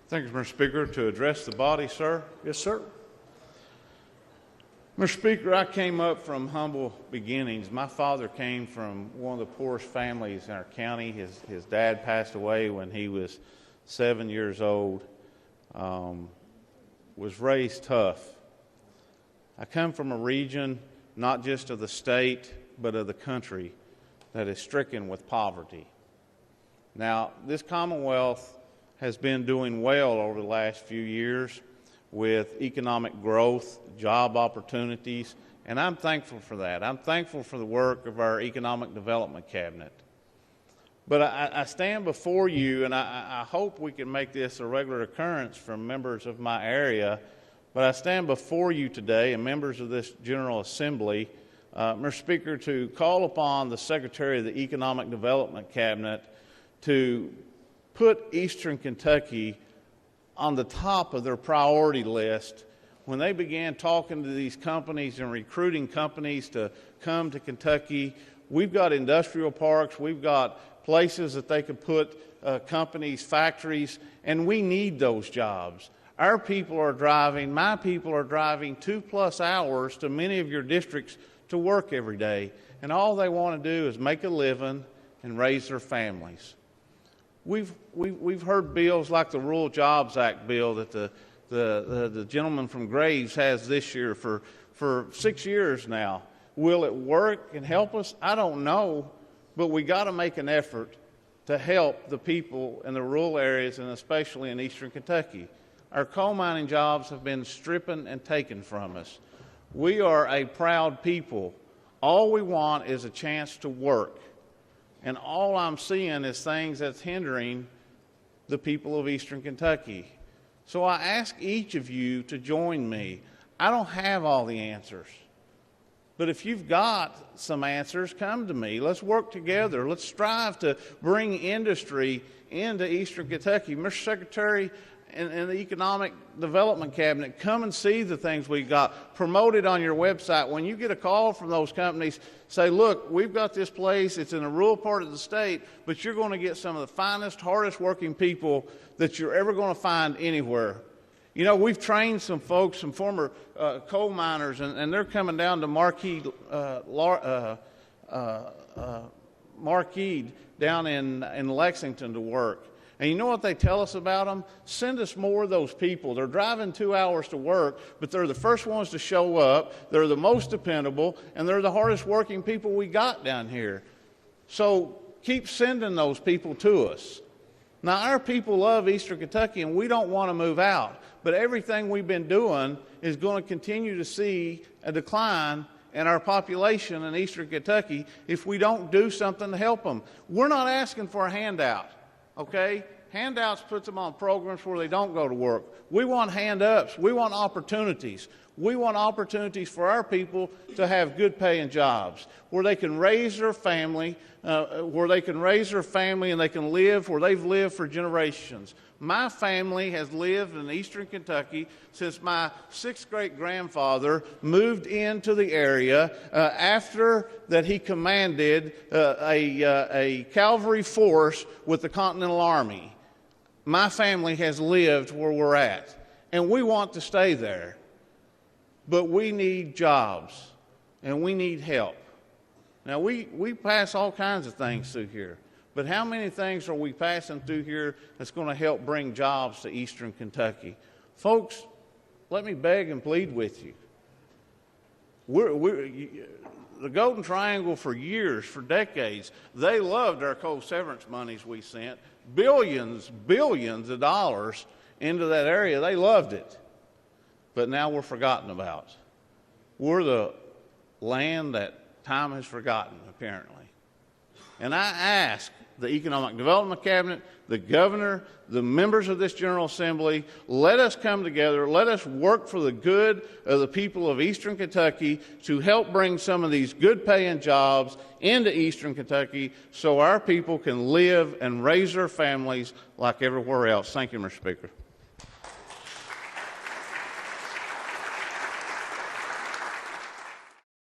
Thank you, Mr. Speaker. To address the body, sir. Yes, sir. Mr. Speaker, I came up from humble beginnings. My father came from one of the poorest families in our county. His dad passed away when he was 7 years old. Was raised tough. I come from a region, not just of the state, but of the country, that is stricken with poverty. Now, this Commonwealth has been doing well over the last few years with economic growth, job opportunities, and I'm thankful for that. I'm thankful for the work of our Economic Development Cabinet. But I stand before you, and I hope we can make this a regular occurrence from members of my area, but I stand before you today and members of this General Assembly, Mr. Speaker, to call upon the Secretary of the Economic Development Cabinet to put Eastern Kentucky on the top of their priority list when they began talking to these companies and recruiting companies to come to Kentucky. We've got industrial parks, we've got places that they could put companies, factories, and we need those jobs. Our people are driving, my people are driving 2+ hours to many of your districts to work every day, and all they want to do is make a living and raise their families. We've heard bills like the Rural Jobs Act bill that the gentleman from Graves has this year for 6 years now. Will it work and help us? I don't know, but we got to make an effort to help the people in the rural areas and especially in Eastern Kentucky. Our coal mining jobs have been stripped and taken from us. We are a proud people. All we want is a chance to work. And all I'm seeing is things that's hindering the people of Eastern Kentucky. So I ask each of you to join me. I don't have all the answers. But if you've got some answers, come to me. Let's work together. Let's strive to bring industry into Eastern Kentucky. Mr. Secretary and the Economic Development Cabinet, come and see the things we got promoted on your website. When you get a call from those companies, say, look, we've got this place, it's in a rural part of the state, but you're going to get some of the finest, hardest working people that you're ever going to find anywhere. You know, we've trained some folks, some former coal miners, and they're coming down to Marquis down in Lexington to work. And you know what they tell us about them? Send us more of those people. They're driving 2 hours to work, but they're the first ones to show up. They're the most dependable, and they're the hardest working people we got down here. So keep sending those people to us. Now, our people love Eastern Kentucky, and we don't want to move out. But everything we've been doing is going to continue to see a decline in our population in Eastern Kentucky if we don't do something to help them. We're not asking for a handout. Okay? Handouts puts them on programs where they don't go to work. We want hand-ups. We want opportunities. We want opportunities for our people to have good paying jobs where they can raise their family, and they can live where they've lived for generations. My family has lived in Eastern Kentucky since my 6th great-grandfather moved into the area after that he commanded a cavalry force with the Continental Army. My family has lived where we're at, and we want to stay there. But we need jobs, and we need help. Now, we pass all kinds of things through here. But how many things are we passing through here that's going to help bring jobs to Eastern Kentucky? Folks, let me beg and plead with you. The Golden Triangle for years, for decades, they loved our coal severance monies we sent. Billions of dollars into that area. They loved it. But now we're forgotten about. We're the land that time has forgotten, apparently. And I ask the Economic Development Cabinet, the governor, the members of this General Assembly, let us come together, let us work for the good of the people of Eastern Kentucky to help bring some of these good paying jobs into Eastern Kentucky so our people can live and raise their families like everywhere else. Thank you, Mr. Speaker.